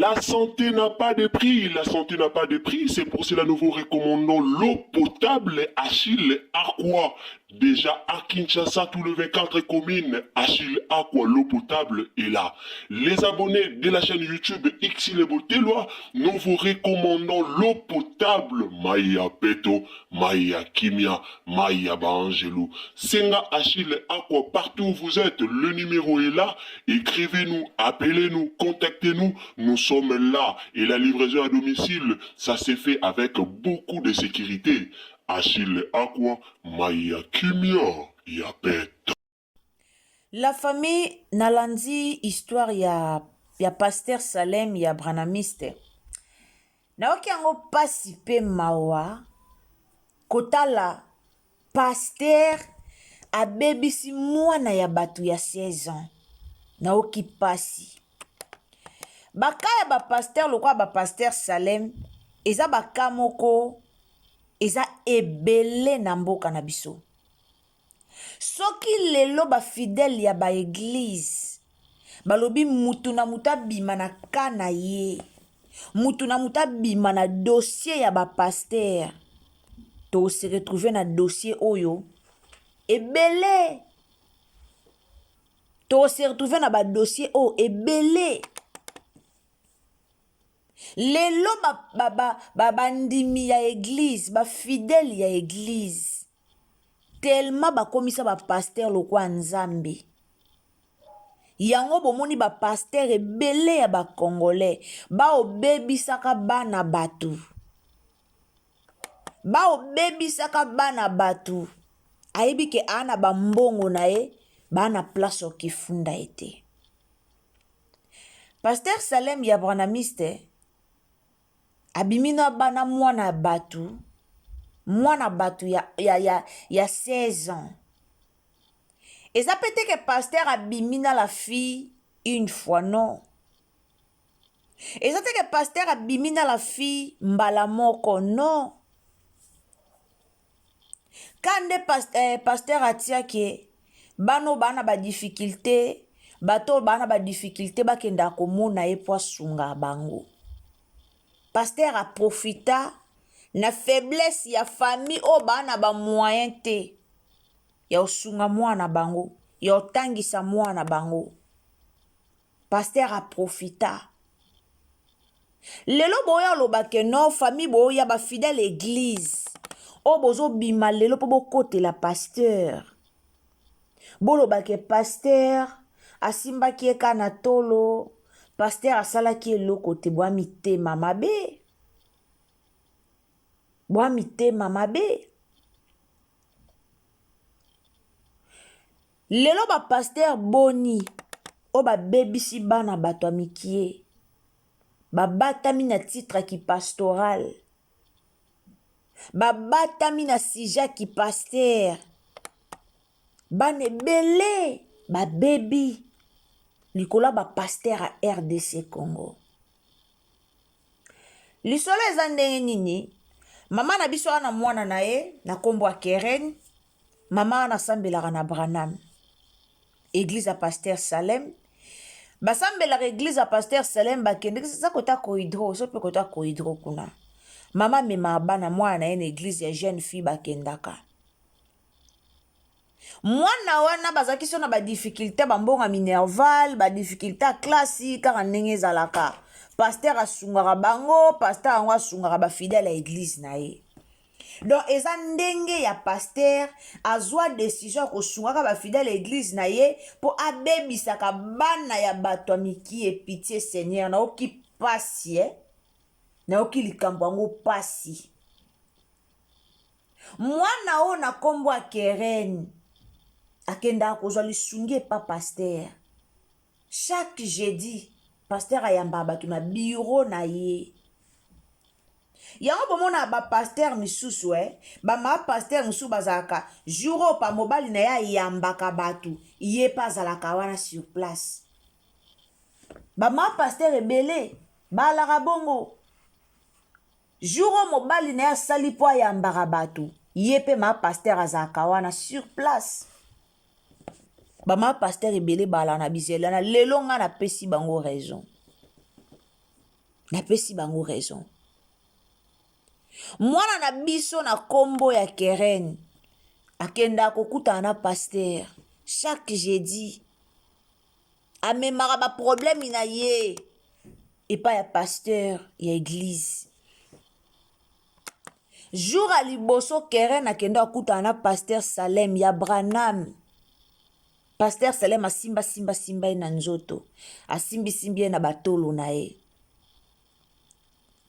La santé n'a pas de prix, la santé n'a pas de prix, c'est pour cela nous vous recommandons l'eau potable Achille Aqua. Déjà à Kinshasa, tout le 24 communes, Achille Aqua, l'eau potable est là. Les abonnés de la chaîne YouTube Xile Boteloa, nous vous recommandons l'eau potable Maya Peto, Maya Kimia, Maya Bangelou. Senga Achille Aqua, partout où vous êtes, le numéro est là. Écrivez-nous, appelez-nous, contactez-nous. Nous sommes là. Et la livraison à domicile, ça s'est fait avec beaucoup de sécurité. Achille Aqua, Maya Kimia, Yapet. La famille Nalandi, histoire ya Pasteur Salem ya Branamiste. Naoki yango pasi pe mawa, kotala Pasteur abebisi mwana ya batu ya 16 ans. Naoki pasi. Baka ya ba Pasteur lokwa ba Pasteur Salem, eza baka moko, eza ebele na mboka na biso. Soki lelo ba fidèle ya ba église balobi mutu na muta bima na kana ye, mutu na muta bima na dossier ya ba pasteur, to se retrouver na dossier oyo ebele, to se retrouver na ba dossier o ebele. Lelo bandimi ya église, ba fidèle ya église, tellement bakomisa ba pasteur lokwa nzambe. Yango bomoni ba pasteur ebele ya ba congolais, ba obebisaka bana batu. Ba obebisaka bana batu. Ayebi ke ana ba mbongo na ye, bana place okifunda ete. Pasteur Salem ya Branamiste abimina bana mwana batu. Mwana batu ya 16 ans. Et ça peut être que pasteur abimina la fille une fois, non. Et ça peut être que pasteur abimina la fille mbalamoko, non. Quand pasteur atia ke bano bana ba difficulté, bato bana ba difficulté bakenda komona e po sunga bango. Pasteur a profita na faiblesse ya famille o bana ba moyen te. Ya osunga mwana bango, ya otangisa mwana bango. Pasteur a profita. Lelo boya lobake no famille boya ba fidèle église. O bozo bima lelo po bokote la pasteur. Bolobake pasteur asimba kieka na tolo, pasteur asala ki eloko te bwa mite mamabe. Bwa mite mamabe. Lelo ba pasteur boni o ba bebisi bana bato mikie. Ba batami na titre ki pastoral. Ba batami na sija ki pasteur. Bane bele ba bebi likola ba pasteur a RDC Congo. Lisolo eza ndenge nini? Mama na biso ana mwana na ye na kombo a Keren. Mama ana sambelaka na Branham. Église à Pasteur Salem. Basambela église à Pasteur Salem bakende ça kota kohydro, so pe kota kohydro kuna. Mama mema bana mwana na église ya jeune fille bakendaka. Mwana wana bazaki so na ba difficulté bambonga minerval, ba difficulté classique kaka ndenge ezalaka. Pasteur asungaka bango, pasteur ango asungaka ba fidèle à église na ye. Donc eza ndenge ya pasteur azwa décision ko sungaka ba fidèle église na ye po abebisaka bana ya bato miki et pitié Seigneur na oki pasi na oki likambo ngo pasi. Mwana o na kombo a Keren akenda kozwa lisungi pa pasteur. Chaque jeudi pasteur ayamba bato na bureau na ye. Yango bomona ba pasteur misusu ba ma pasteur misusu bazaka jour pa mobali na ya yambaka batu ye pa zalaka wana sur place. Ba ma pasteur ebele balaka bongo jour mobali na ya sali po yambaka batu ye pe ma pasteur azalaka wana sur place. Ba ma pasteur ebele bala na bizela na lelo nga na pesi bango raison. napesi bango raison. Mwana na biso na kombo ya Keren akenda kokutana na pasteur chaque jeudi amemaka ba problème na ye epa ya pasteur ya église. Jour à liboso Keren akenda kokutana na pasteur Salem ya Branham. Pasteur Salem asimba ye na nzoto, asimbi ye na batolo na ye.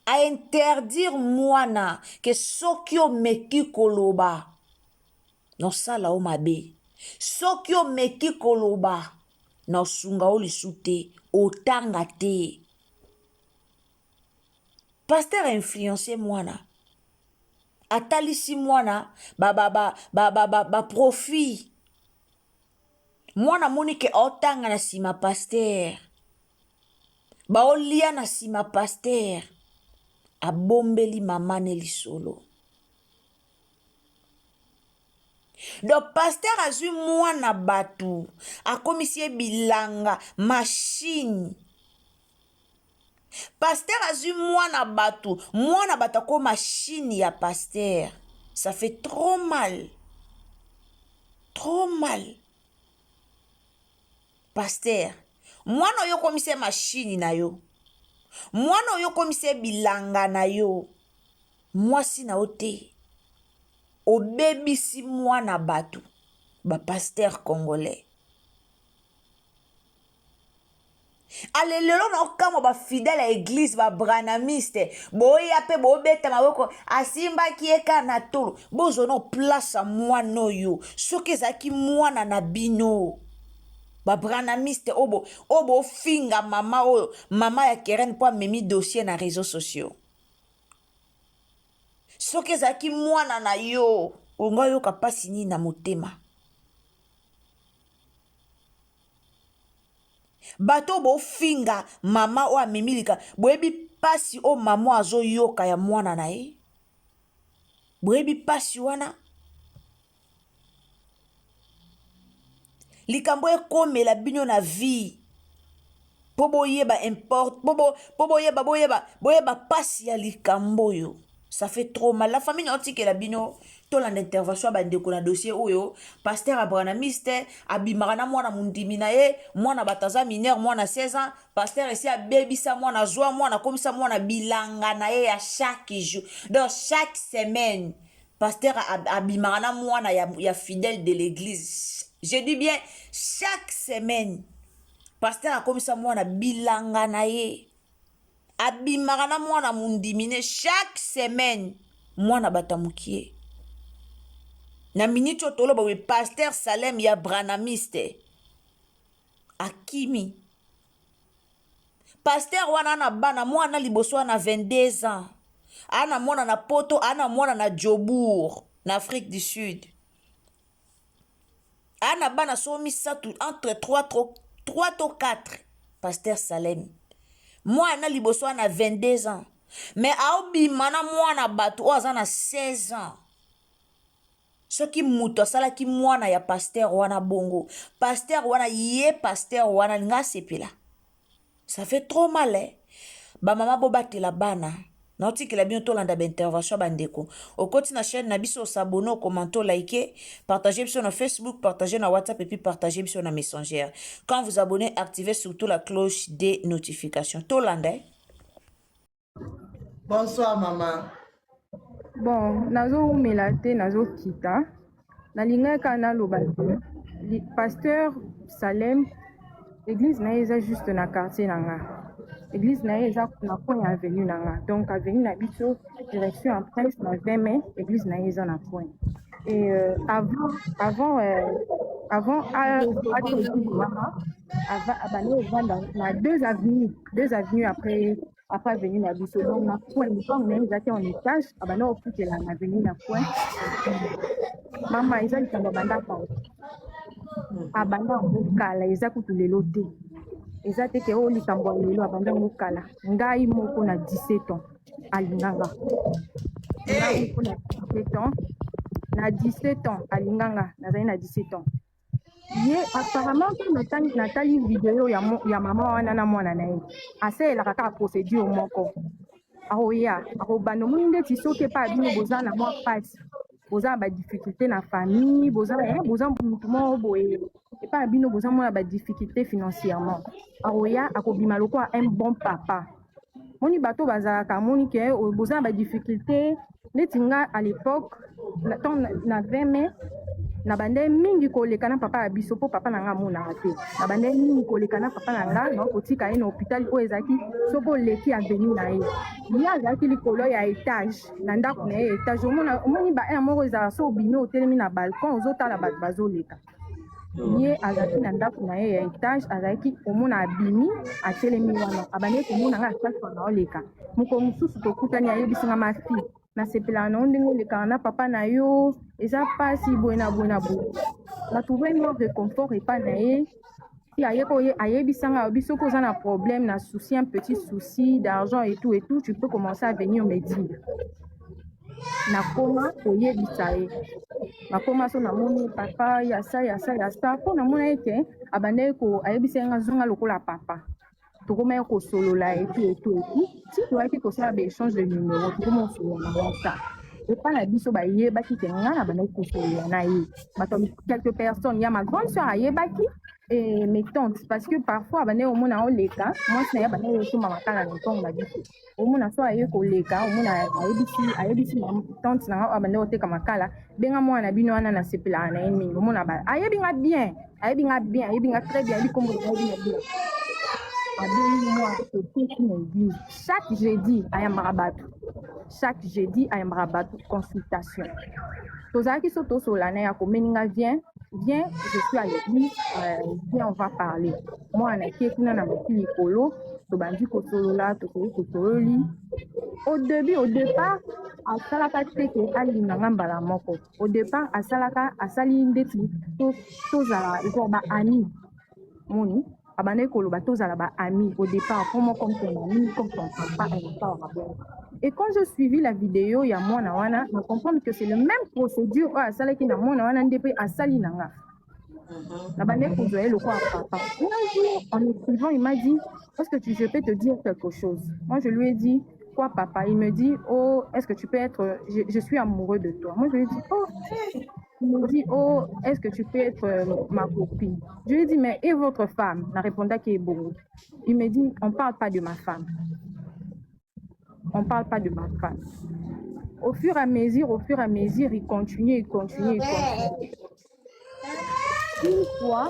A interdire mwana ke soki omeki koloba no sala o mabe, soki omeki koloba na osunga o lisu te, otanga te. Pasteur a influencé mwana, atalisi mwana ba profit. Mwana moni ke otanga na sima pasteur, baolia na sima pasteur, abombeli mama ne lisolo. Donc pasteur azui mwana batu, akomisi ye bilanga, machine. Pasteur azui mwana batu ako machine ya pasteur. Ça fait trop mal. Trop mal. Pasteur, mwana yo komise machine na yo. Mwana yo komise bilanga na yo. Mwasi na ote. Obebisi mwana batu. Ba pasteur congolais. Ale lelo na okamo ba fidèle à église ba branamiste. Boya pe bobeta maboko asimba kieka na tolo. Bozo no place mwana yo. Soki ezaki mwana na bino. Ba branamiste obo finga mama ya Keren po memi dossier na réseaux sociaux. Soki ezaki mwana na yo, onga yo kapasi nini na motema. Bato bo finga mama o amemilika, boyebi pasi o mama azo yoka ya mwana na ye. Boyebi pasi wana. Likambo ekomela bino na vie. Pobo yeba importe, boyeba pasi ya likambo yo. Ça fait trop mal. La famille n'a pas la bino. Tout l'intervention bandeko na dossier oyo. Pasteur abranamiste abimarana mwana mundimina ye. Mwana bataza mineur mwana 16 ans. Pasteur esi abebisa mwana joie mwana komisa mwana bilanga na ye à chaque jour. Donc chaque semaine. Pasteur abimarana mwana ya fidèle de l'église. Je dis bien chaque semaine. Pasteur akomisa mwana bilanga na ye. Abimara mwana mundimine chaque semaine mwana batamukie. Na minute otoloba we pasteur Salem ya branamiste. Akimi. Pasteur wana na bana mwana liboso na 22 ans. Ana mwana na poto, ana mwana na Djobour, na Afrique du Sud. Ana bana somi satu entre 3 to 4. Pasteur Salem. Moi, na liboso na 22 ans. Mais aobi mana mwana batu oza na 16 ans. Soki muto sala ki mwana ya pasteur wana bongo. Pasteur wana ye pasteur wana nga sepela. Ça fait trop mal eh. Ba mama bobati la bana. Na otiki la bientôt landa ba intervention bandeko. Au côté na chaîne na biso s'abonner, commenter, liker, partager sur Facebook, partager na WhatsApp et puis partager sur na Messenger. Quand vous abonnez, activez surtout la cloche des notifications. Tolanda. Bonsoir maman. Bon, nazo melate nazo kita. Nalinga kana lobate. Pasteur Salem, l'église na eza juste na quartier nanga. L'église na eza na point avenue nanga. Donc avenue na biso direction en Prince na 20 mai, l'église na eza na point. Et avant na deux avenues après avenue na biso. Donc na point comme na eza en étage, abana okute la avenue na point. Mama eza likambo banda pa. Abana okala eza kutulelo te. Eza te ke o likambo lelo abanda okala. Ngai moko na 17 ans alinganga. Ngai moko na 17 ans. Na 17 ans alinganga, nazali na 17 ans. ye apparemment natali video ya mama wana na mwana na ye asalelaka kaka procédure moko akoya akobanda omoni ndeti soki epai bino boza na mwa pasi boza na badifficulté na famille boza mutu moko boye epai bino boza mona badifficulté financièrement akoya akobima lokola un bon papa moni bato bazalaka moni ke boza na badifficulté neti nga à l'époque na 20 mai na bande mingi koleka na papa ya biso po papa na nga amonaka te na bande mingi koleka na papa na nga nakotika ye na hôpital oyo ezalaki soki oleki aveni na ye ye azalaki likolo ya étage na ndako na ye étage omoni baena moko ezala so obimi otelemi na balcon ozotala bato bazoleka ye azalaki na ndako na ye ya étage azalaki omona abimi atelemi wana abandi komona nga asasa na oleka moko mosusu tokutani ayebisinga mafi nasepelaka na yo ndenge olekaka na papa na yo eza mpasi boye na boye na boye natrouve mort de confort epai na ye ayebisanga biso ko oza na problème na souci un petit souci d'argent et tout tu peux commencer à venir me dire nakoma koyebisa ye nakoma so namoni papa yasa mpo namona ete abandaki ayebisa ye nga zonga lokola papa tokomaki kosolola etu ti toyaki kosala baéchange de numéro tokoma kosolola na whatsapp epai na biso bayebaki ke nga na bandaki kosolola na ye bato quelques personnes ya ma grande soeur ayebaki mes tantes parce que parfois abandaki omona oleka mwasi na ye abandaki kosomba makala na ntongo na biso omona so aye koleka omona ayebisi tante na nga abandaki koteka makala benga mwana na bino wana nasepelaka na ye mingi omona ayebinga bien ayebinga très bien ayebi kombo ayebinga bien abengi moi koteki na église chaque jeudi ayambaka bato consultation tozalaki so tosola na ye akomeninga viens je suis à l'église viens on va parler moi nakie kuna na mati likolo tobandi kosolola tosololi au départ asalaka te ke alinganga mbala moko au départ asali ndeti tozala genre baami moni abandaki koloba tozala baami au départ vraiment comme ton ami comme ton papa et quand je suivi la vidéo ya mwana wana na comprendre que c'est le même procédure oyo asalaki na mwana wana nde mpe asali na nga na bandaki kozwa ye lokola papa un jour en écrivant il m'a dit est-ce que je peux te dire quelque chose moi je lui ai dit quoi papa il me dit oh est-ce que tu peux être je suis amoureux de toi moi je lui ai dit oh il me dit, oh, est-ce que tu peux être ma copine? Je lui ai dit, mais et votre femme? Il a répondu qu'il est beau. Il me dit, on ne parle pas de ma femme. On ne parle pas de ma femme. Au fur et à mesure, il continue. Une fois,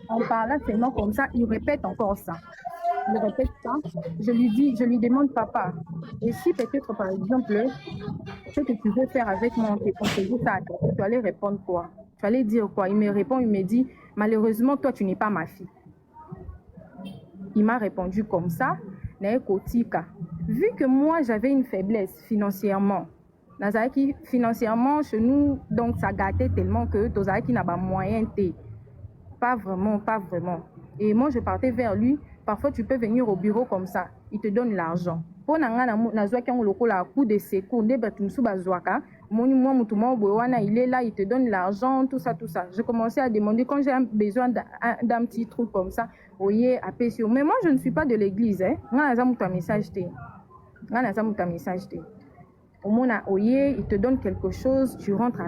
en parlant seulement comme ça, il répète encore ça. Il répète ça. Je lui demande, papa, et si peut-être, par exemple, ce que tu veux faire avec moi, on te dit ça, tu allais répondre quoi? Tu allais dire quoi? Il me répond, il me dit, malheureusement, toi, tu n'es pas ma fille. Il m'a répondu comme ça. Vu que moi, j'avais une faiblesse financièrement, financièrement, chez nous, donc ça gâtait tellement que Tozaki n'a pas moyen. Pas vraiment. Et moi, je partais vers lui. Parfois, tu peux venir au bureau comme ça. Il te donne l'argent. Pour le coup de secours, il est là, il te donne l'argent, tout ça. Je commençais à demander quand j'ai besoin d'un petit truc comme ça. Mais moi, je ne suis pas de l'église. Il te donne quelque chose, tu rentres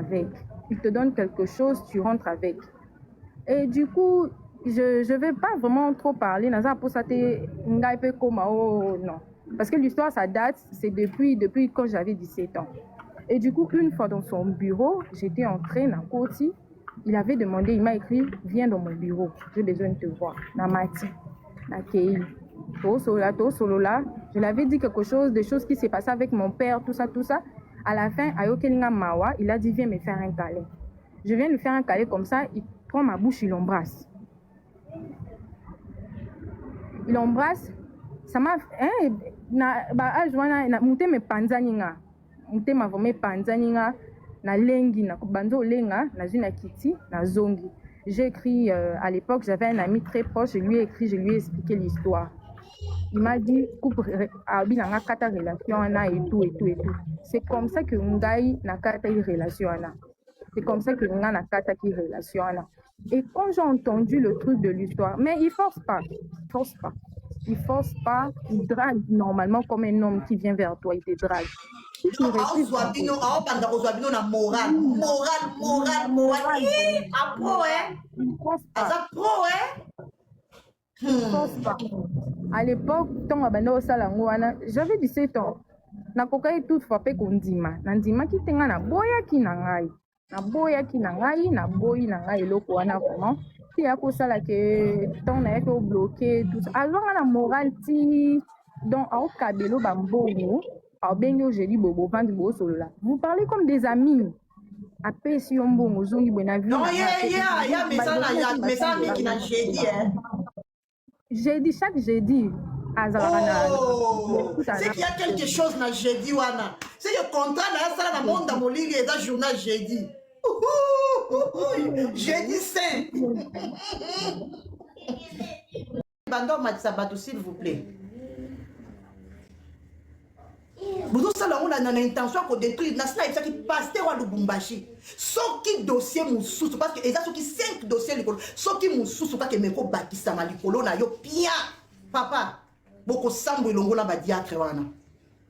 avec. Et du coup, je ne vais pas vraiment trop parler. Non. Parce que l'histoire, ça date, c'est depuis quand j'avais 17 ans. Et du coup, une fois dans son bureau, j'étais entrée dans Koti. Il avait demandé, il m'a écrit, viens dans mon bureau, j'ai besoin de te voir. Namati, Nakei. Je l'avais dit quelque chose, des choses qui s'est passé avec mon père, tout ça. À la fin, Ayokelinga Mawa, il a dit, viens me faire un câlin. Je viens lui faire un câlin comme ça, il prend ma bouche, il l'embrasse. Ça m'a j'ai écrit à l'époque, j'avais un ami très proche, je lui ai expliqué l'histoire. Il m'a dit relation et tout. C'est comme ça que Ngai n'a kata relation. C'est comme ça que Ngai n'a kata relation. Et quand j'ai entendu le truc de l'histoire, mais il force pas, il force pas. Il force pas, il drague normalement comme un homme qui vient vers toi, il te drague. Si tu Non, refuses, na moral. Moral. Pro, hein? il force pas. Aza pro, hein? Il force pas. À l'époque, tant abanda osala ngo wana, j'avais 17 ans. Nakokaki toutefois pe kondima. Nandimaki tenga na boyaki na ngai. Naboyi na ngai eloko wana vraiment. Ti ya kosala ke tant na yaki obloqué tout ça. Alors na moral ti donc au kabelo bambongo. Au bengi ojeli bobo vandi bo solola. Vous parlez comme des amis. Après si on bongo zongi bona vie. Non, mais ça qui n'a jeudi, hein? Jeudi, chaque jeudi. Oh, c'est qu'il y a quelque chose dans jeudi, wana. C'est le contrat dans la monde dans mon lit et dans le journal jeudi. Jeudi saint. Bandor Matsabato, s'il vous plaît. Vous savez, on a l'intention de détruire la snipe qui passe à Lubumbashi. Sauf qui dossier moussous, parce que ça, qui 5 dossiers, sauf qui moussous, parce que mes ko bakisa malikolo na yo pia. Papa, beaucoup sambo longo na ba diacre wana.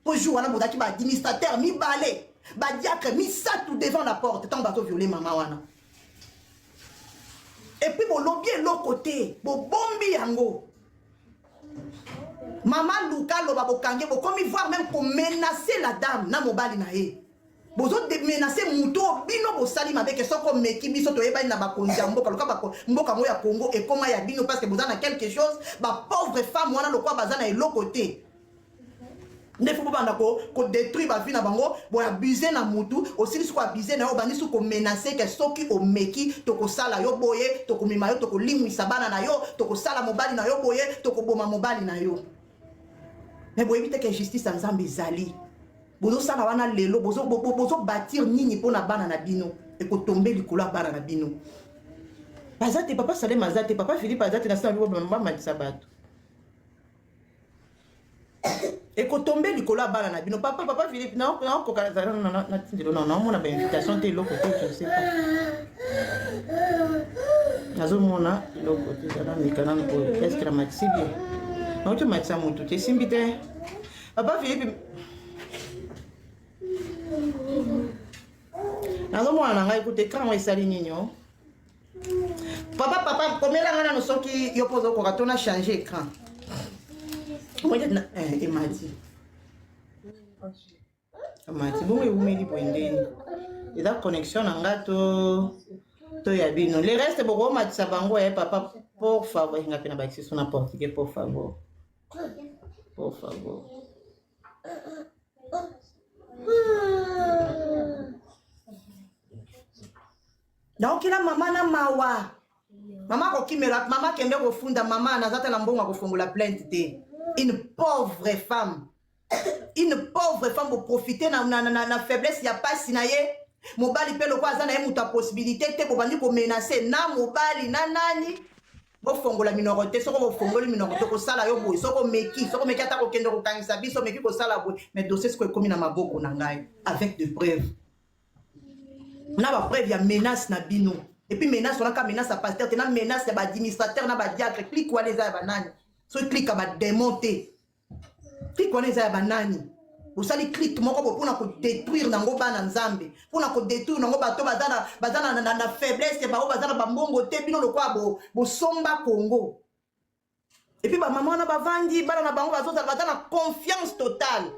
Pour jour wana bodaki ba administrateur mi balé, ba diacre mi ça tout devant la porte tant bato violer maman wana. Et puis bon lobby l'autre côté, bon bombi yango. Maman Luka loba bokange bo comme voir même pour menacer la dame na mobali na ye. Bozo de menacer muto bino bo sali mabe ke soko meki biso to yeba na ba konja mboka loka ba mboka mo ya Congo et comment ya bino parce que bozana quelque chose ba pauvre femme wana lokwa bazana et l'autre côté. Ne faut pas ko détruire ba vie na bango bo abuser na mutu aussi so abuser na yo bani so ko menacer que soki o meki to ko sala yo boye to ko mima yo to ko limwisa bana na yo to ko sala mobali na yo boye to ko boma mobali na yo. Mais vous évitez que justice en Zambie zali. Bozo sana wana lelo bozo bâtir nini pona bana na bino et ko tomber likolo bana na bino. Bazate papa Salé Mazate papa Philippe Azate na sa maman Matsabato. Et ko tomber likolo bana na bino papa Philippe non mona ba invitation te loko te je sais pas. Nazo mona loko te dana mikana ko est-ce que la matsibi. Non, tu m'as dit ça, mon tout. Tu es simbité. Papa Philippe. Non, moi, on a écouté quand on est salé nino. Papa, combien d'années nous sommes qui y opposent au courant? On a changé écran. Il m'a dit. Il m'a dit, bon, vous m'avez dit, il y a connexion en gâteau. Les restes, bon, m'a dit ça, papa, por favor, il y a une petite sur la porte, por favor. Por favor. Donc la maman na mawa. Maman ko kimela, maman kende ko funda maman na zata na mbongo ko fongola plainte te. Une pauvre femme. Une pauvre femme pour profiter na faiblesse ya pasi na ye. Mobali pe lokwa za na ye muta possibilité te ko bandi ko menacer na mobali na nani. Bo fongola minorité soko bo fongola minorité ko sala yo boy soko meki ata ko kende ko kangisa biso meki ko sala boy mais dossier ko komi na maboko na ngai avec des preuves na ba preuve ya menace na bino et puis menace on a ka menace à pasteur na menace ya ba administrateur na ba diacre clique wale za ba nani so clique ba démonter clique wale za ba nani usali clique moko bo pona ko détruire nango bana nzambe pona ko détruire nango bato bazana na faiblesse ba bazana ba mbongo te bino lokwa bo somba Congo et puis ba maman na ba vandi bana na bango bazana confiance totale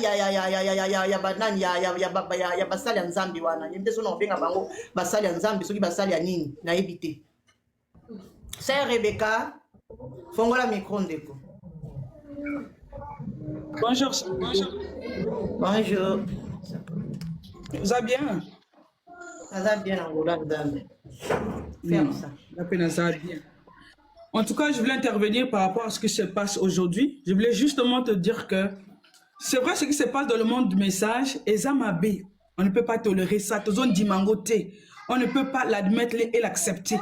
ya banani ya basali ya nzambe wana yemte so na benga bango basali ya nzambe soki basali ya nini na ebité Sœur Rebecca fongola micro ndeko. Bonjour. Bonjour. Vous allez bien? Ça va bien, Angola, ferme ça. La peine, ça va bien. En tout cas, je voulais intervenir par rapport à ce qui se passe aujourd'hui. Je voulais justement te dire que c'est vrai ce qui se passe dans le monde du message. Ezamabé, on ne peut pas tolérer ça. On ne peut pas l'admettre et l'accepter.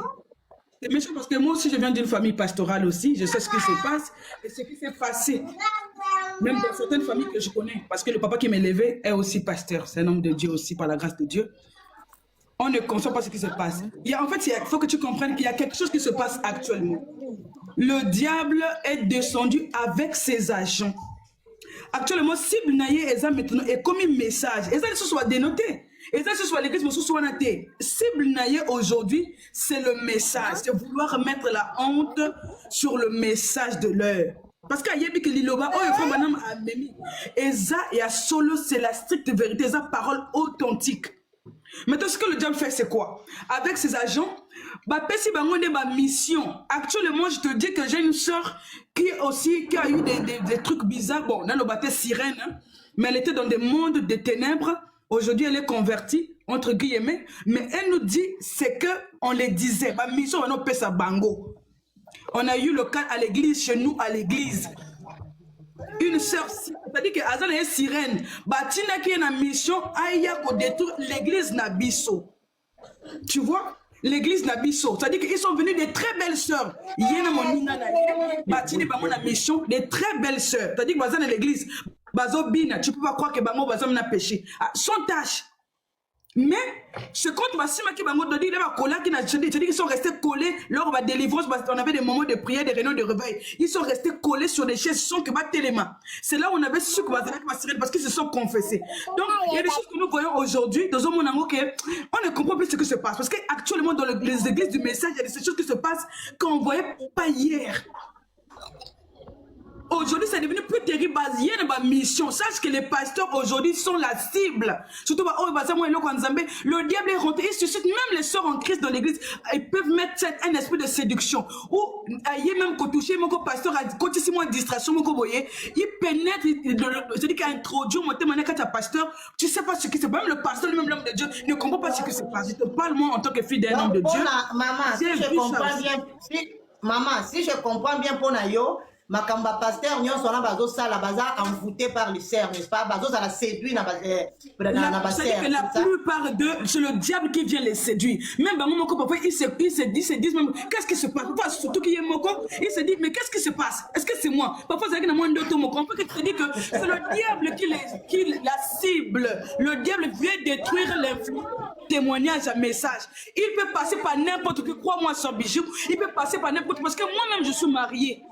C'est méchant parce que moi aussi, je viens d'une famille pastorale aussi. Je sais ce qui se passe et ce qui s'est passé. Même dans certaines familles que je connais. Parce que le papa qui m'élevait est aussi pasteur. C'est un homme de Dieu aussi, par la grâce de Dieu. on ne conçoit pas ce qui se passe. En fait, il faut que tu comprennes qu'il y a quelque chose qui se passe actuellement. Le diable est descendu avec ses agents. Actuellement, cible naïe maintenant est comme un message. Et ça, ce soit dénoté. Et ça, ce soit l'église, mais ce soit noté. Cible naïe aujourd'hui, c'est le message. C'est vouloir mettre la honte sur le message de l'heure. Parce qu'il y a que l'Iloba, oh, il faut madame Amemi. Et ça, il y a solo, c'est la stricte vérité, c'est la parole authentique. Maintenant, ce que le diable fait, c'est quoi? Avec ses agents, bah, si ma mission. Actuellement, je te dis que j'ai une soeur qui a eu des trucs bizarres. Bon, dans le bâtiment sirène, hein, mais elle était dans des mondes de ténèbres. Aujourd'hui, elle est convertie, entre guillemets. Mais elle nous dit, c'est que on les disait. Ma mission, on a fait ça bango. On a eu le cas à l'église, chez nous, à l'église. Une sœur, c'est-à-dire que Azal est sirène. Batina qui est en mission, aïe, pour détruire l'église Nabiso. Tu vois? L'église Nabiso. C'est-à-dire qu'ils sont venus des très belles sœurs. Yéna Monina, Batina, Bamon a mission, des très belles sœurs. C'est-à-dire que Bazan à l'église, Bazo Bina, tu peux pas croire que Bango Bazan a péché. Sans tâche. Mais, ce compte, ils sont restés collés lors de la délivrance, parce qu'on avait des moments de prière, des réunions de réveil. Ils sont restés collés sur des chaises sans que battre les mains. C'est là où on avait su que parce qu'ils se sont confessés. Donc, il y a des choses que nous voyons aujourd'hui, dans un monde on ne comprend plus ce qui se passe. Parce qu'actuellement, dans les églises du message, il y a des choses qui se passent qu'on ne voyait pas hier. Aujourd'hui, c'est devenu plus terrible. Il y a une mission. Sache que les pasteurs aujourd'hui sont la cible. Surtout, le diable est rentré. Il suscite même les sœurs en Christ dans l'église. Ils peuvent mettre un esprit de séduction. Ou, il y a même qu'on touche, mon pasteur a côté si moi distraction, mon voyez, il pénètre, c'est-à-dire qu'il a introduit mon témoignage quand tu es pasteur. Tu ne sais pas ce qui se passe. Même le pasteur, lui-même l'homme de Dieu, ne comprend pas ce qui se passe. Je te parle, moi, en tant que fille d'un homme de Dieu. Maman, si je comprends bien, si je comprends bien pour Nayo, Makamba pasteur nyonso na bazo sala baza envoûté par les sœurs, n'est-ce pas? Bazo ça la séduit na c'est-à-dire que la plupart d'eux, c'est le diable qui vient les séduire. Même bah mon parfois ils se disent même qu'est-ce qui se passe? Parfois surtout qu'il y a Moko, ils se disent mais qu'est-ce qui se passe? Est-ce que c'est moi? Parfois c'est que na moi d'autres Moko, on peut que te dire que c'est le diable qui la cible. Le diable vient détruire l'influence, témoignage, un message. Il peut passer par n'importe qui, crois-moi sur bijou, il peut passer par n'importe parce que moi-même je suis mariée.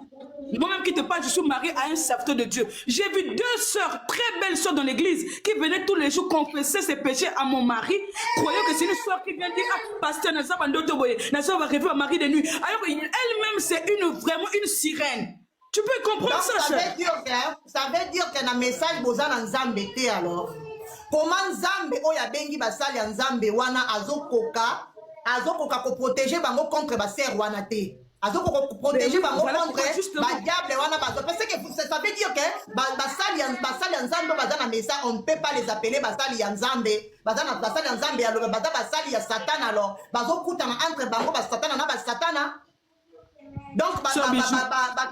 Moi-même qui te parle, je suis mariée à un serviteur de Dieu. J'ai vu deux sœurs, très belles sœurs dans l'église, qui venaient tous les jours confesser ses péchés à mon mari, croyant que c'est une sœur qui vient dire ah, pasteur, Nassar va rêver à mari de nuit. Alors elle-même, c'est vraiment une sirène. Tu peux comprendre. Donc, ça veut dire que dans le message, vous avez un zambété alors. Comment Zambe, oya bengi basali en Zambe wana azokoka ko protéger bango contre baser wana te. Azoko protéger bango contre ba diable wana bazo. Parce que ça veut dire que basali en Zambe bazana message, on ne peut pas les appeler basali en Zambe. Bazana basali en Zambe alors basali ya Satan alors. Bazo kutana entre bango ba Satan na ba Satana. Donc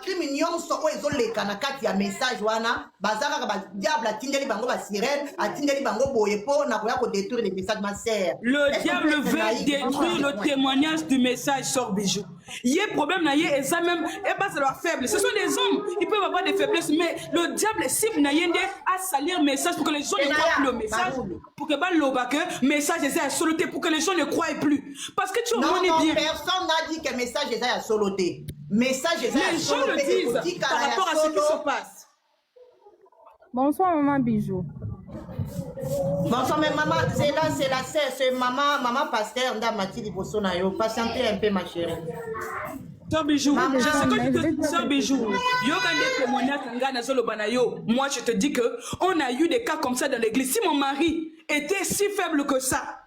crime nyonso oyo ezoleka na kati ya message wana bazaka ba diable atindeli bango ba sirène atindeli bango boye po na koya ko détruire les messages ma sœur. Le diable veut détruire le témoignage du message sort bijou. Il y a problème na yé et ça même et pas c'est leur faible. Ce sont des hommes, ils peuvent avoir des faiblesses mais le diable cible na yende à salir le message pour que les gens ne croient plus le message pour que ba lobaka message est à soloté pour que les gens ne croient plus parce que tu non, bien personne n'a dit que message est à soloté. Message est les gens le disent par rapport à ce qui se passe. Bonsoir maman Bijou. Bonsoir mais maman, c'est la sœur, c'est maman pasteur nda Mathilde Bosona yo. Patientez un peu ma chérie. Sœur Bijou, je sais que tu te sœur Bijou. Yo quand des témoignages ngana solo banayo. Moi je te dis que on a eu des cas comme ça dans l'église. Si mon mari était si faible que ça,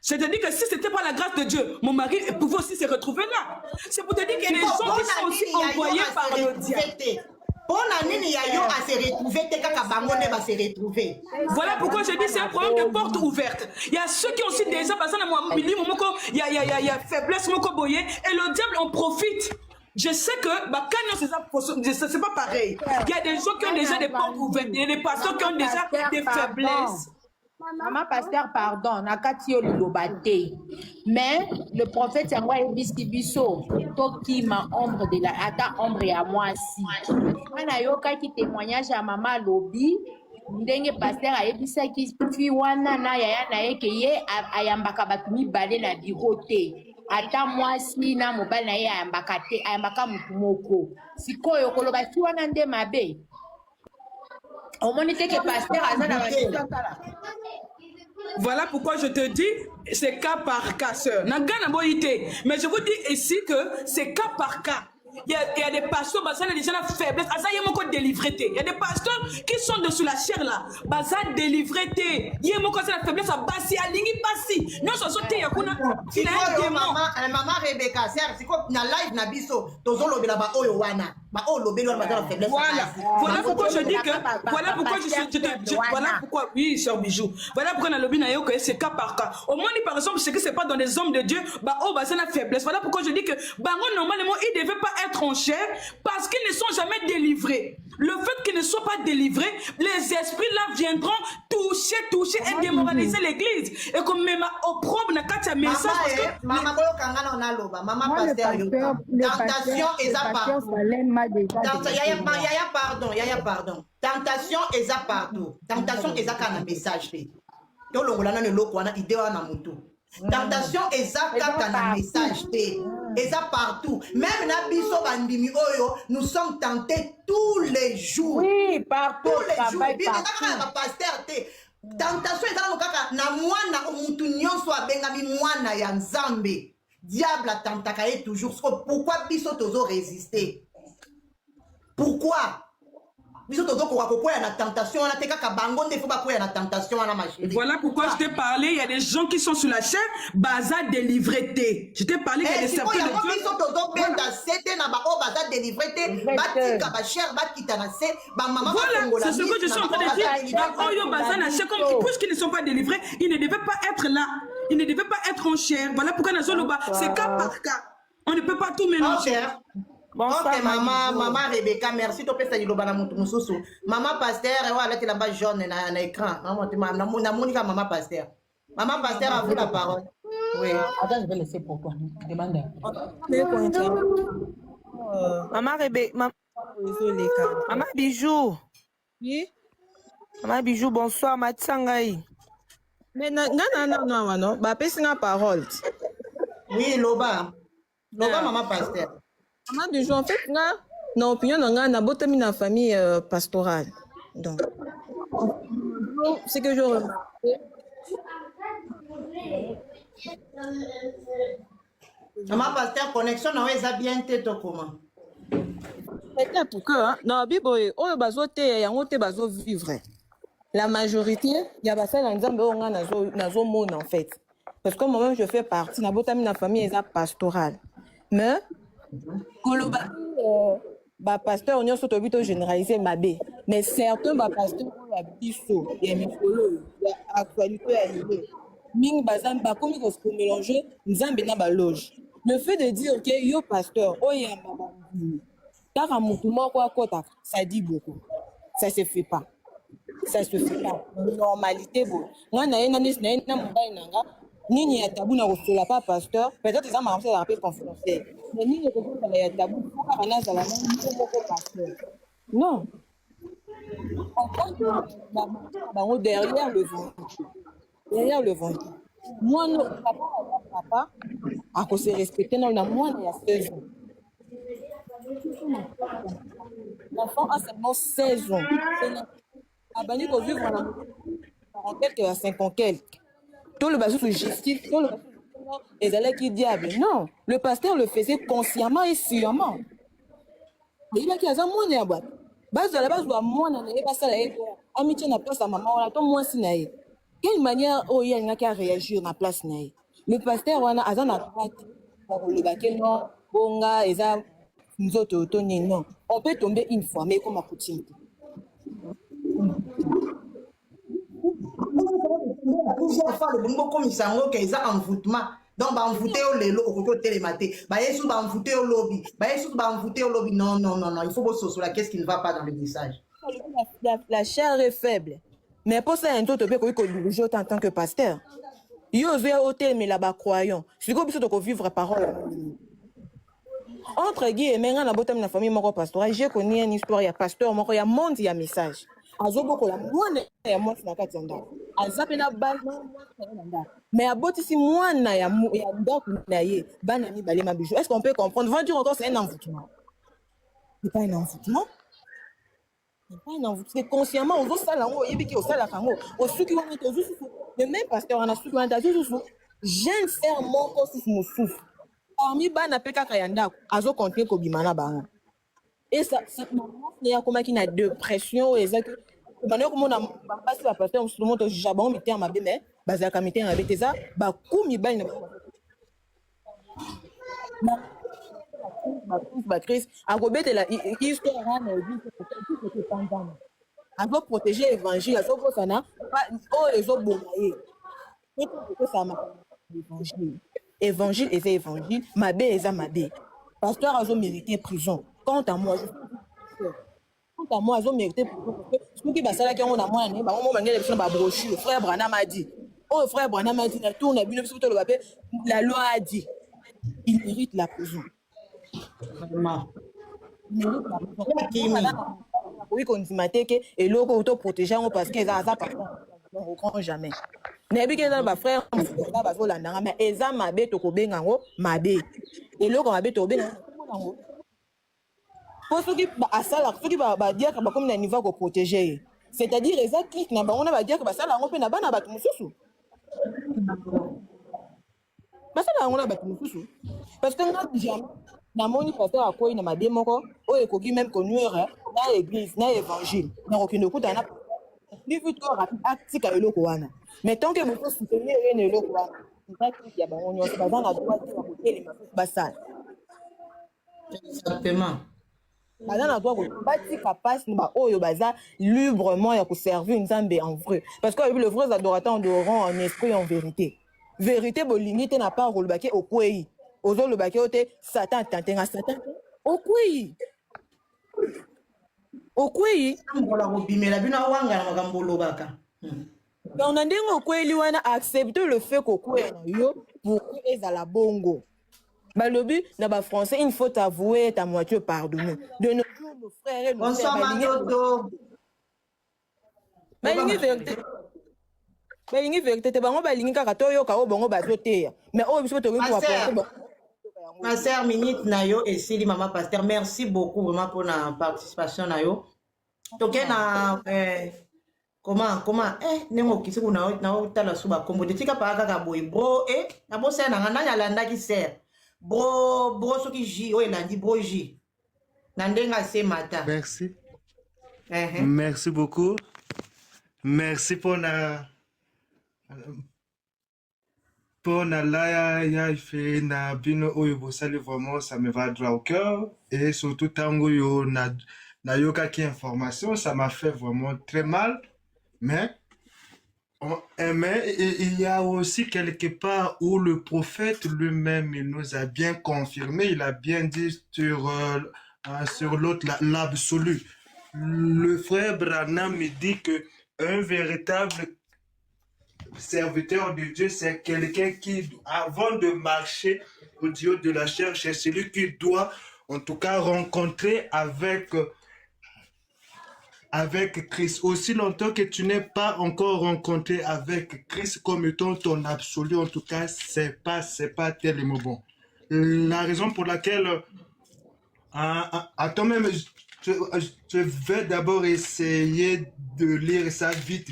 c'est-à-dire que si c'était pas la grâce de Dieu, mon mari pouvait aussi se retrouver là. C'est pour te dire qu'il y a des gens qui sont aussi envoyés par le diable. Voilà pourquoi je dis c'est un problème de porte ouverte. Il y a ceux qui ont aussi déjà passé dans mon milieu, il y a faiblesse, et le diable en profite. Je sais que c'est pas pareil. Il y a des gens qui ont déjà des portes ouvertes, il y a des pasteurs qui ont déjà des faiblesses. Maman pasteur, pardon, nakati lobate. Mais le prophète Sangwa Biso, Toki ma ombre de la ata ombre à moi si. Ana yoka qui témoignage à maman Lobi, ndenge pasteur ayebisaki fi wana na yaya na ye ke ye ayambaka bato mibale na biro te ata mwasi na mobali na ye ayambaka te ayambaka motu moko sikoyo koloba fi wana nde mabe omoni te ke pasteur aza na bato. Voilà pourquoi je te dis, c'est cas par cas, sœur. Mais je vous dis ici que c'est cas par cas. Il y a des pasteurs qui ont déjà la faiblesse. Il y a des pasteurs qui sont dessus la chair là. Ils délivrés. Il y a la faiblesse. Non, c'est maman Rebecca, c'est comme na live na biso. Voilà pourquoi je dis que voilà pourquoi oui sœur Bijou. Voilà pourquoi dans le lobby que c'est cas par cas. Au moins par exemple c'est que c'est pas dans les hommes de Dieu c'est la faiblesse. Voilà pourquoi je dis que normalement ils ne devaient pas être en chair parce qu'ils ne sont jamais délivrés. Le fait qu'ils ne soient pas délivrés, les esprits là viendront toucher et démoraliser l'église. Et comme même au propre na katia message parce que maman kangana on a loba maman pasteur tentation et ça pardon. Tentation est à partout. Tentation est à un message. Tentation est à un message. Et à partout. Même na biso bandimi oyo, nous sommes tentés tous les jours. Oui, partout. Tous les jours. Pasteur te. Tentation est à na mwana omutu nyonso abengami mwana ya nzambe. Diable atentaka ye toujours. Pourquoi biso tozo résister? Pourquoi? Voilà pourquoi je t'ai parlé, il y a des gens qui sont sur la chair, baza délivré. Je t'ai parlé qu'il y a des certains de voilà, c'est ce que je suis en train de dire. Comme puisqu'ils ne sont pas délivrés, ils ne devaient pas être là. Ils ne devaient pas être en chair. Voilà pourquoi c'est cas par cas. On ne peut pas tout mélanger. Bonsoir, ok, maman Rebecca, merci. Tu peux faire du lobana mususu. Maman pasteur, elle est là-bas jaune na écran. Maman pasteur. Maman pasteur, à vous la parole. Oui. Attends, je vais laisser pour toi. Demande. Maman Rebecca, maman Bijou. Oui. Maman Bijou, bonsoir, Matsangai. Mais non, bah pèse la parole. Oui, Loba, maman pasteur. Maman Bijou, en fait, na opinion na botami na famille pastorale. Donc, c'est que je maman pasteur, connexion na weza bien te to comment? C'est pour que na bible oyo bazote yango te bazo vivre. La majorité, il y a basala nzambe onga nazo mona en fait. Parce que moi-même je fais partie na botami na famille pastorale. Mais bah pasteur on y a surtout plutôt généralisé mabe mais certains bah pasteur on a biso et mikolo ya actualité à l'idée ming bazam ba comme qu'on se mélanger nzambe na ba loge le fait de dire que yo pasteur oh ya baba car mutu moko akota ça dit beaucoup ça se fait pas normalité bon moi na ena na mobile nanga nini ya tabu na kosola pa pasteur peut-être ça m'a fait rappeler confidentiel mais nini kosola ya tabu pour kana zala moko pasteur non en tant que derrière le ventre moi non papa à cause respecter non na moi il y a 16 ans l'enfant a seulement 16 ans abani ko vivre dans 40 quelques à 50 quelques. Tout le bazou justice, tout le bazou les allègues qui diable. Non, le pasteur le faisait consciemment et sûrement. Il a qui a ça moins de boîte. Base de la base doit moins n'en est pas ça là. Amitié n'a pas sa maman, on attend moins si naïe. Quelle manière oh il y a qu'à réagir na place naïe. Le pasteur on a azan a droite pour le baquet non bonga et ça nous autres autonome non. On peut tomber une fois mais comme à coutume. Comme ils sont envoûtement. Donc, bah, envoûté au lélo, au côté télématé. Bah, Yesu, bah, envoûté au lobby. Bah, Yesu, bah, envoûté au lobby. Non. Il faut bosser sur la qu'est-ce qui ne va pas dans le message. La chair est faible. Mais pour ça, un autre peu qu'on diriger en tant que pasteur. Il y a un hôtel, mais là-bas, croyons. C'est comme si on vivre parole. Entre guillemets, dans la famille, mon pasteur, j'ai connu une histoire, il y a pasteur, il y a monde, il y a message. azobokola mwana ya mwasi na kati ya ndako aza mpe na base na mwasi na ye na ndako mais abotisi mwana ya ndako na ye bana mibale mabiju. Est-ce qu'on peut comprendre? Vont dire encore c'est un envoûtement. C'est pas un envoûtement. C'est pas un envoûtement. C'est consciemment ozosala yango oyebi ki osalaka yango osuki wana te ozosusu le même pasteur wana suki wana te azosusu jeune sœur moko susu mosusu parmi bana mpe kaka ya ndako azokontinue kobima na bango. Et ça il y a comme une dépression et ça que bana ko mona basi ba pasteur mususu moto jabon mité mabe mais bazaka mité mabe te ça ba kumi bali na ba Christ akobetela histoire na vie que pendant abo protéger l'évangile azo sana o ezoboma ye que ça ma évangile et évangile mabe eza mabe pasteur azo mérité prison. Quant à moi, ils ont mérité pour que ceux qui basala qui ont la moine, bah on m'a gagné la brochure. Frère Branham a dit, oh frère Branham a dit, la tourne a bien le papier. La loi a dit, il mérite la prison. Vraiment. Il mérite la prison. Oui, qu'on dit maté que et l'eau auto protéger parce qu'ils ont ça par on reprend jamais. Nebi que dans ba frère, on va la nanga mais eza mabe to ko bengango mabe. Et l'eau qu'on mabe to bengango. Pour ceux qui dire que comme niveau de protéger, c'est-à-dire les autres qui n'a pas on va dire que ça la on peut na bana batu mususu. Bah ça la on a batu mususu. Parce que jamais na moni pasteur a quoi na mabe moko o ekoki même connuire na église na évangile na aucune coup na ni plutôt rapide actique à eloko wana. Mais tant que vous pouvez soutenir rien eloko wana, c'est pas qu'il y a bon on pas dans la droite de côté les mafia basal. Exactement. Baza na droit bati capable ba oyo baza librement ya ko servir Nzambe en vrai parce que le vrai adorateur adorant en esprit et en vérité. Vérité bolingi te na parole bake okwei. Ozo le bake ote Satan tantenga Satan okwei. Okwei Ngola ko bimela bino wanga na makambo lobaka. On a ndengo okweli wana accepter le fait kokwei na yo pour ezala bongo. Balobi na ba français il faut avouer ta moitié pardonner. De nos jours nos frères et nos sœurs balingi vérité. Balingi vérité te bango balingi kaka to yo ka o bongo bazoteya. Mais o biso to ko apporter. Ma sœur minute na yo et Sili maman pasteur merci beaucoup vraiment pour la participation na yo. Toke na comment nengo kisiku na otala suba kombo de tika pa kaka boy bro na bo sœur na ngana ya landa ki sœur. Bro soki J, oui, il a dit bro J. Nandenga se mata. Merci. Merci beaucoup. Merci pour la laya fait na bino oyo bosali vraiment ça me va droit au cœur et surtout tango yo na yoka ki information ça m'a fait vraiment très mal mais il y a aussi quelque part où le prophète lui-même il nous a bien confirmé, il a bien dit sur l'autre, l'absolu. Le frère Branham me dit que un véritable serviteur de Dieu, c'est quelqu'un qui, avant de marcher au Dieu de la chair, c'est celui qui doit en tout cas rencontrer avec Christ. Aussi longtemps que tu n'es pas encore rencontré avec Christ comme étant ton absolu, en tout cas, c'est pas tellement bon. La raison pour laquelle, attends même, je vais d'abord essayer de lire ça vite,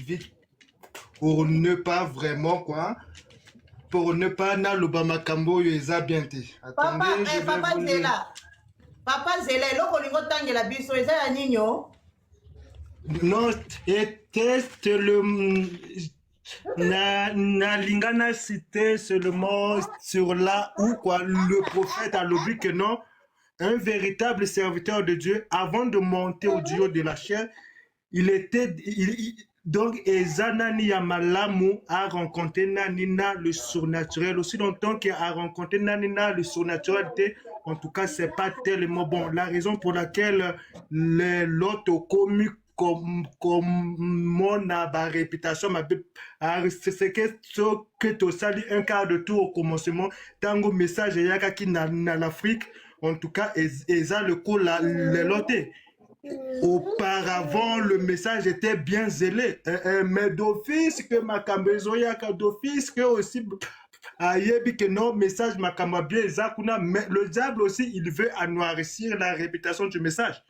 pour ne pas vraiment, pour ne pas n'alobama kambo yeza bien te. Attendez, Papa Zela, loko lingo tangela biso eza ya ninyo. Non, teste le na lingana cité seulement sur là où le prophète a dit que non, un véritable serviteur de Dieu avant de monter au Dieu de la chair, donc Ezanani Yamalamu a rencontré Nanina le surnaturel aussi longtemps qu'il a rencontré Nanina le surnaturel. En tout cas, c'est pas tellement bon. La raison pour laquelle l'autre commu comme mon réputation c'est que tu sali un quart de tour au commencement tango message yaka qui na l'Afrique en tout cas eza le coup la loté Auparavant, le message était bien zélé. Mais d'office, que ma cambezoyaka d'office, que aussi, ayebi que non, message ma bien zakuna, mais le diable aussi, il veut anoircir la réputation du message.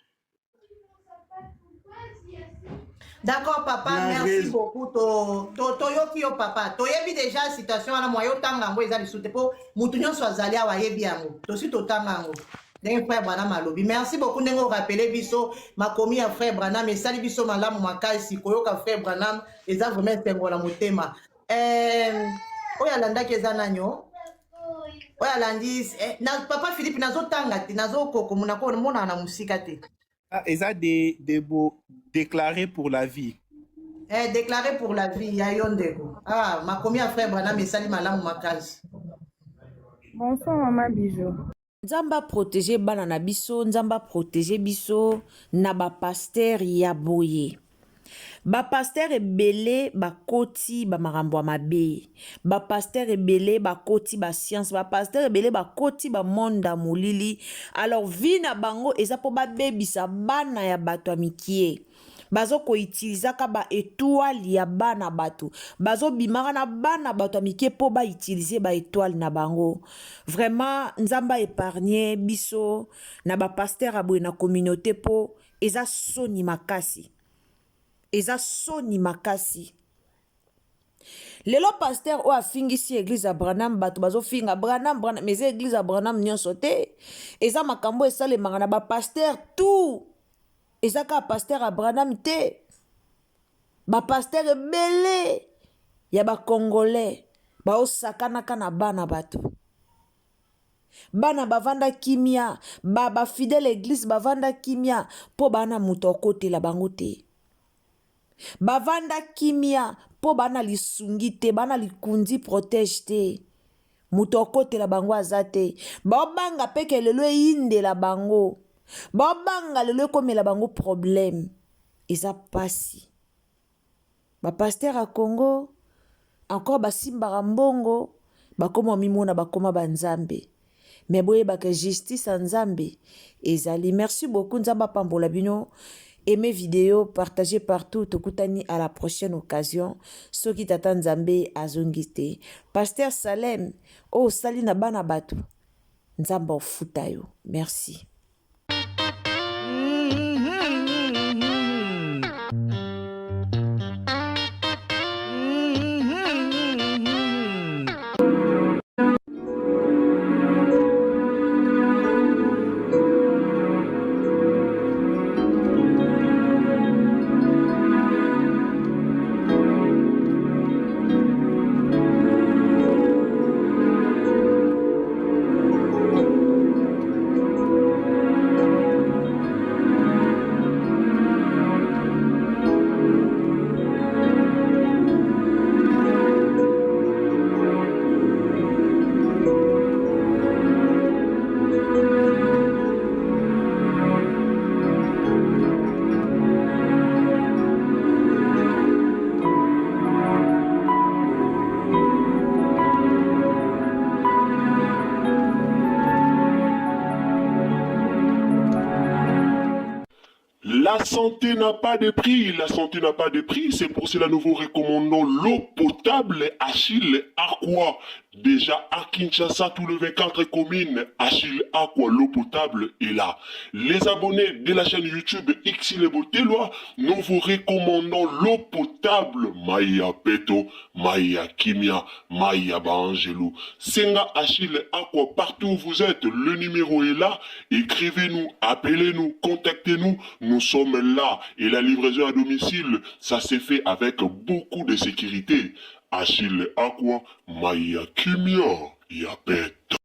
D'accord, papa, La merci raison. beaucoup. Toyoki yo papa. Toyebi déjà situation wana moyo tangango ezali sute po mutu nyonso azali awa yebi yango. Tosi totangango. Ndenge frère Branham alobi. Merci beaucoup ndenge rappeler biso makomi ya frère Branham esali biso malamu makasi koyoka frère Branham eza vraiment sengola motema. Oyo alandaki eza nanyo. Oyo alandi na papa Philippe nazotanga te nazokoko munako mona na musika te. Ah, eza déclaré pour la vie. Déclaré pour la vie, ya yondeko. Ah, makomi ya frère Branham esali malamu makasi. Bonsoir, maman Bijou. Nzamba protéger bana na biso, nzamba protéger biso na ba pasteur ya boye. Ba pasteur ebele ba koti ba marambo ya mabe. Ba pasteur ebele ba koti ba science, ba pasteur ebele ba koti ba monda molili. Alors vi na bango eza po ba bebisa bana ya bato ya mikie. Bazo ko utilizaka ba étoile ya bana bato. Bazo bimaka na bana bato ya mikie po ba utiliser ba étoile na bango. Vraiment nzamba épargner biso na ba pasteur aboye na communauté po eza soni makasi. Eza soni makasi. Lelo pasteur o afingisi église ya Branham bato bazo finga Branham mais église ya Branham nyonso te. Eza makambo esalemaka na ba pasteur tout. Eza ka pasteur ya Branham te. Ba pasteur ebele ya ba congolais ba osakanaka na bana bato. Bana bavanda kimia, ba fidèle église bavanda kimia po bana muto kote la bango te. Bavanda kimia po bana lisungi te, bana likundi protège te. Muto kote la bango azate. Banga peke lelo inde la bango. Banga lelo comme la bango problème. Eza pasi. Ba pasteur à Congo encore basimba mbongo bakoma mimona bakoma banzambe. Mais boye baka justice en Nzambe ezali. Merci beaucoup nzamba pambola bino. Aimez vidéo, partagez partout. Tokutani à la prochaine occasion. Soki tata Nzambe azongite. Pasteur Salem, oh salina bana batu. Nzamba ofuta yo. Merci. La santé n'a pas de prix, la santé n'a pas de prix, c'est pour cela nous vous recommandons l'eau potable Achille Aqua. Déjà à Kinshasa, tous les 24 communes, Achille Aqua, l'eau potable est là. Les abonnés de la chaîne YouTube Xile Boteloa, nous vous recommandons l'eau potable Maya Peto, Maya Kimia, Maya Bangelou. Senga Achille Aqua, partout où vous êtes, le numéro est là. Écrivez-nous, appelez-nous, contactez-nous, nous sommes là. Et la livraison à domicile, ça s'est fait avec beaucoup de sécurité. Achille Aqua, Maya Kimia, Yapet.